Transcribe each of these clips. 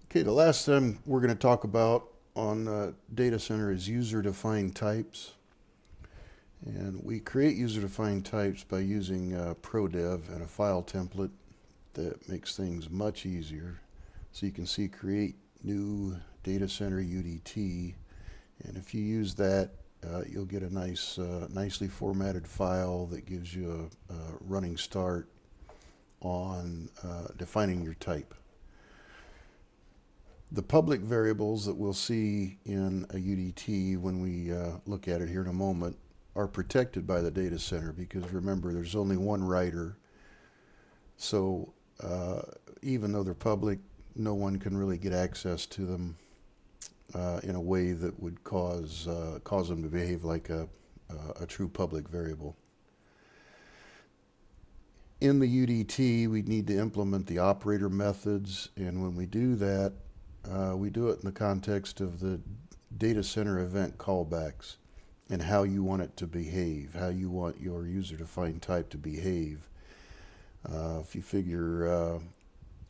Okay, the last thing we're going to talk about on data center is user-defined types. And we create user-defined types by using ProDev and a file template that makes things much easier. So you can see create new data center UDT. And if you use that, you'll get a nicely formatted file that gives you a running start on defining your type. The public variables that we'll see in a UDT when we look at it here in a moment are protected by the data center because remember there's only one writer. So even though they're public, no one can really get access to them in a way that would cause them to behave like a true public variable. In the UDT, we need to implement the operator methods, and when we do that, we do it in the context of the data center event callbacks and how you want it to behave, how you want your user-defined type to behave. If you figure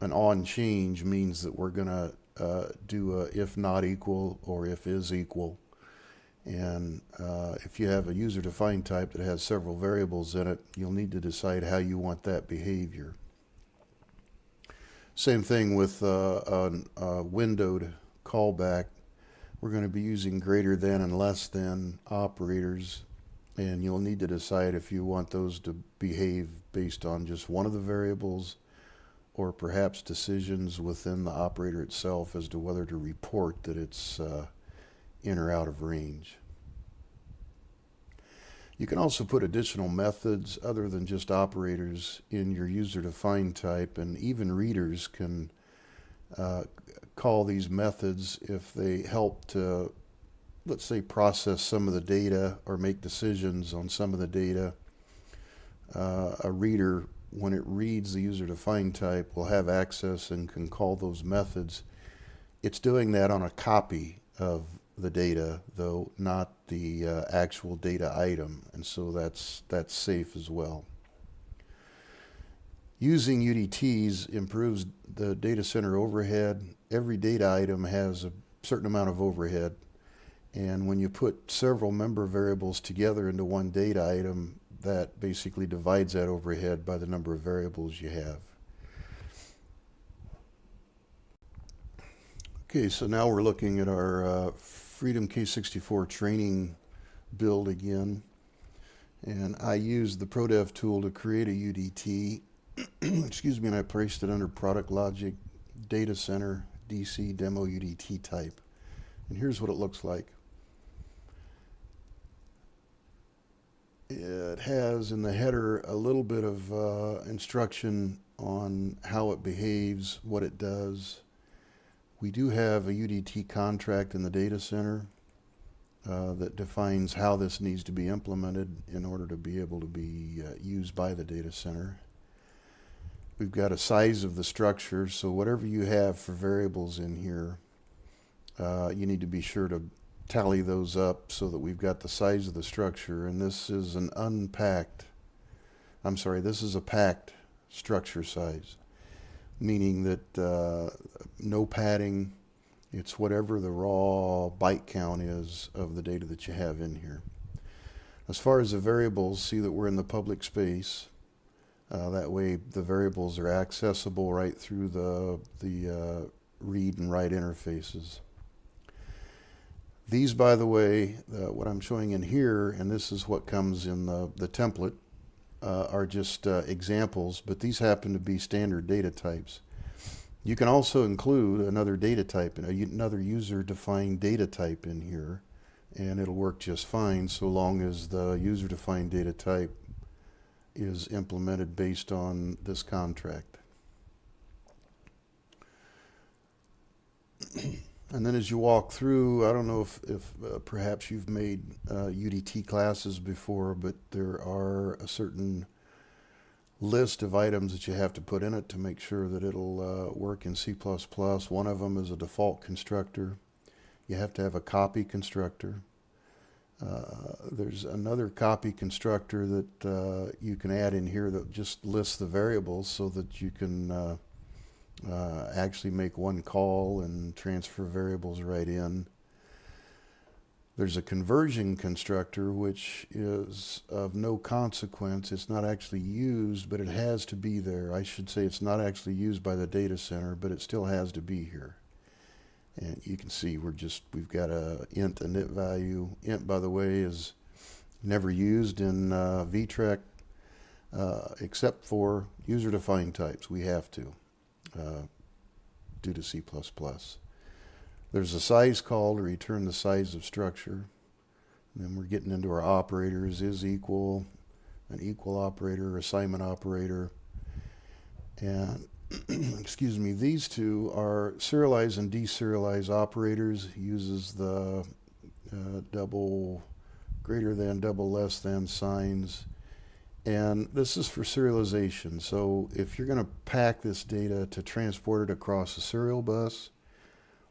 an on change means that we're going to do a if not equal or if is equal. And if you have a user-defined type that has several variables in it, you'll need to decide how you want that behavior. Same thing with a windowed callback. We're going to be using greater than and less than operators, and you'll need to decide if you want those to behave based on just one of the variables or perhaps decisions within the operator itself as to whether to report that it's in or out of range. You can also put additional methods other than just operators in your user-defined type, and even readers can call these methods if they help to, let's say, process some of the data or make decisions on some of the data. A reader, when it reads the user-defined type, will have access and can call those methods. It's doing that on a copy of the data, though not the actual data item, and so that's safe as well. Using UDTs improves the data center overhead. Every data item has a certain amount of overhead, and when you put several member variables together into one data item, that basically divides that overhead by the number of variables you have. Okay, so now we're looking at our Freedom K64 training build again. And I used the ProDev tool to create a UDT. Excuse me, and I placed it under Product Logic Data Center DC Demo UDT Type. And here's what it looks like. It has in the header a little bit of instruction on how it behaves, what it does. We do have a UDT contract in the data center that defines how this needs to be implemented in order to be able to be used by the data center. We've got a size of the structure, so whatever you have for variables in here, you need to be sure to tally those up so that we've got the size of the structure. And this is this is a packed structure size, meaning that no padding, it's whatever the raw byte count is of the data that you have in here. As far as the variables, see that we're in the public space. That way the variables are accessible right through the read and write interfaces. These, by the way, what I'm showing in here, and this is what comes in the template, are just examples, but these happen to be standard data types. You can also include another data type, another user-defined data type in here, and it'll work just fine so long as the user-defined data type is implemented based on this contract. And then as you walk through, I don't know if perhaps you've made UDT classes before, but there are a certain list of items that you have to put in it to make sure that it'll work in C++. One of them is a default constructor. You have to have a copy constructor. There's another copy constructor that you can add in here that just lists the variables so that you can actually make one call and transfer variables right in. There's a conversion constructor, which is of no consequence. It's not actually used, but it has to be there. I should say it's not actually used by the data center, but it still has to be here. And you can see we've got a int init value. Int, by the way, is never used in Vtrek except for user-defined types. We have to due to C++. There's a size call to return the size of structure. And then we're getting into our operators: is equal, an equal operator, assignment operator. And excuse me, these two are serialize and deserialize operators. Uses the double greater than, double less than signs. And this is for serialization. So if you're going to pack this data to transport it across a serial bus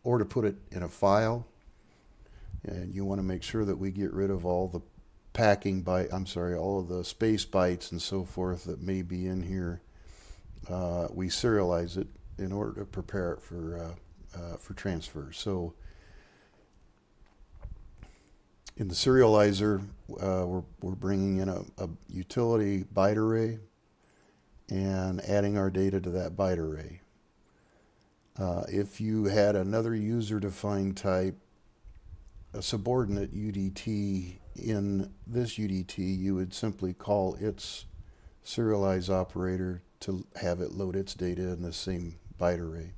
or to put it in a file, and you want to make sure that we get rid of all the all of the space bytes and so forth that may be in here, we serialize it in order to prepare it for transfer. So in the serializer, we're bringing in a utility byte array and adding our data to that byte array. If you had another user-defined type, a subordinate UDT in this UDT, you would simply call its serialize operator to have it load its data in the same byte array.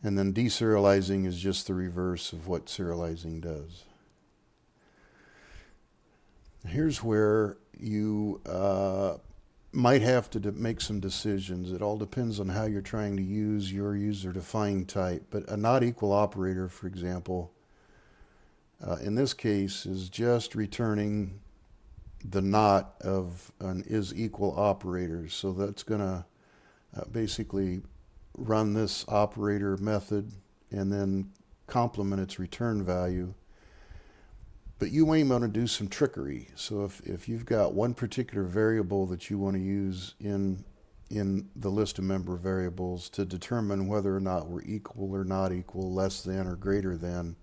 And then deserializing is just the reverse of what serializing does. Here's where you might have to make some decisions. It all depends on how you're trying to use your user-defined type. But a not equal operator, for example, in this case is just returning the not of an is equal operator. So that's going to basically run this operator method and then complement its return value. But you may want to do some trickery. So if you've got one particular variable that you want to use in the list of member variables to determine whether or not we're equal or not equal, less than or greater than,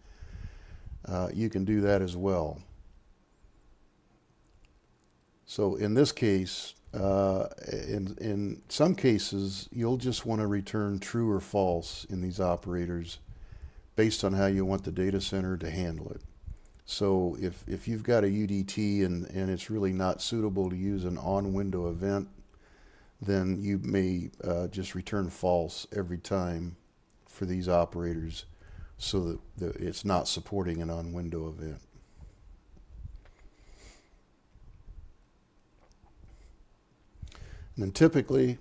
you can do that as well. So in this case, in some cases, you'll just want to return true or false in these operators based on how you want the data center to handle it. So if you've got a UDT and it's really not suitable to use an on-window event, then you may just return false every time for these operators so that it's not supporting an on-window event. And then typically,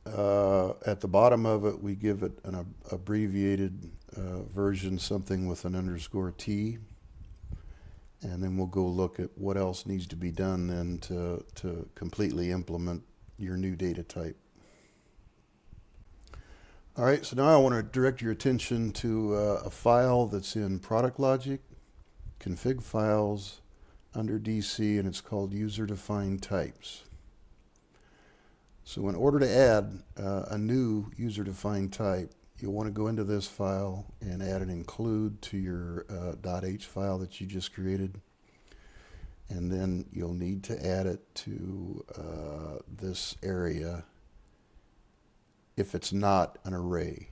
at the bottom of it, we give it an abbreviated version, something with an _T. And then we'll go look at what else needs to be done then to completely implement your new data type. All right, so now I want to direct your attention to a file that's in Product Logic, Config Files, under DC, and it's called UserDefined Types. So in order to add a new user-defined type, you'll want to go into this file and add an include to your .h file that you just created. And then you'll need to add it to this area if it's not an array.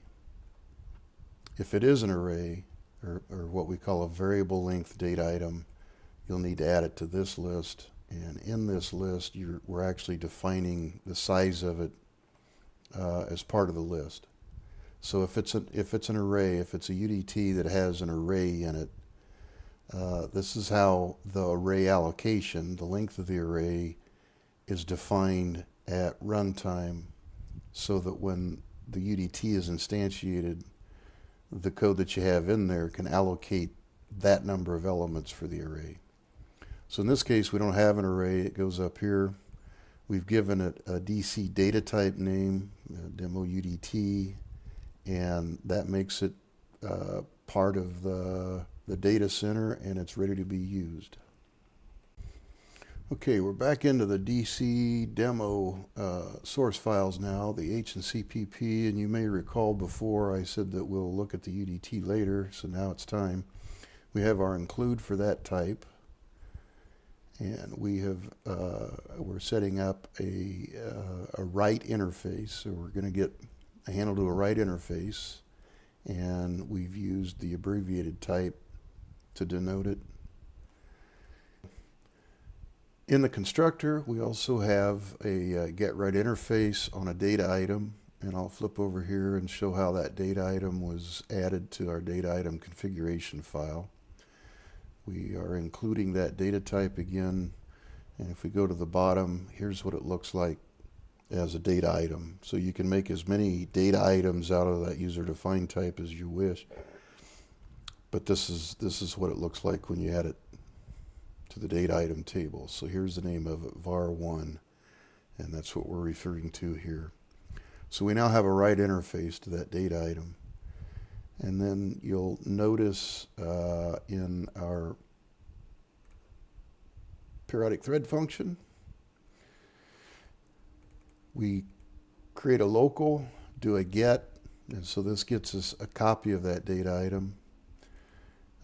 If it is an array, or what we call a variable length data item, you'll need to add it to this list. And in this list, we're actually defining the size of it as part of the list. So if it's an array, if it's a UDT that has an array in it, this is how the array allocation, the length of the array, is defined at runtime, so that when the UDT is instantiated, the code that you have in there can allocate that number of elements for the array. So in this case, we don't have an array. It goes up here. We've given it a DC data type name, demo UDT, and that makes it part of the data center, and it's ready to be used. Okay, we're back into the DC demo source files now, the H and CPP, and you may recall before I said that we'll look at the UDT later, so now it's time. We have our include for that type, and we're setting up a write interface, so we're going to get a handle to a write interface, and we've used the abbreviated type to denote it. In the constructor, we also have a getWrite interface on a data item, and I'll flip over here and show how that data item was added to our data item configuration file. We are including that data type again, and if we go to the bottom, here's what it looks like as a data item. So you can make as many data items out of that user-defined type as you wish, but this is what it looks like when you add it to the data item table. So here's the name of it, var1, and that's what we're referring to here. So we now have a write interface to that data item. And then you'll notice in our periodic thread function, we create a local, do a get, and so this gets us a copy of that data item.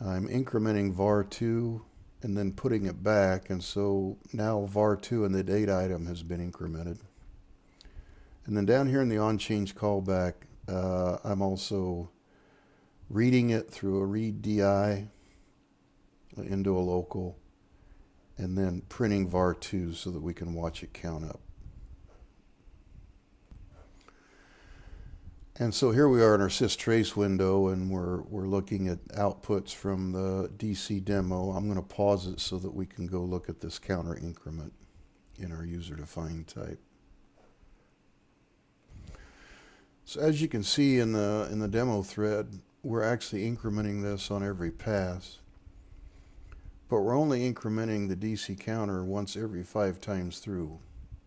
I'm incrementing var2 and then putting it back, and so now var2 in the data item has been incremented. And then down here in the onChange callback, I'm also reading it through a read DI into a local, and then printing var2 so that we can watch it count up. And so here we are in our systrace window, and we're looking at outputs from the DC demo. I'm going to pause it so that we can go look at this counter increment in our user-defined type. So as you can see in the demo thread, we're actually incrementing this on every pass, but we're only incrementing the DC counter once every 5 times through.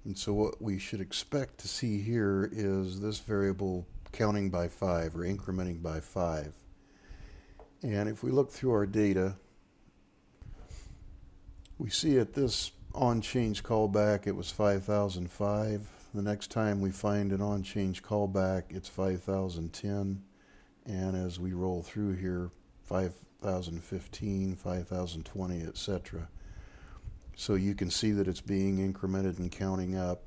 And so what we should expect to see here is this variable counting by 5 or incrementing by 5. And if we look through our data, we see at this onChange callback it was 5005. The next time we find an onChange callback, it's 5010. And as we roll through here, 5015, 5020, etc. So you can see that it's being incremented and counting up,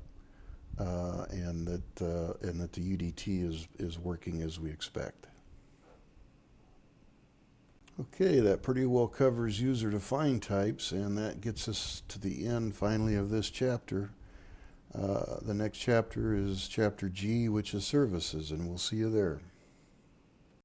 and that the UDT is working as we expect. Okay, that pretty well covers user-defined types, and that gets us to the end finally of this chapter. The next chapter is chapter G, which is services, and we'll see you there.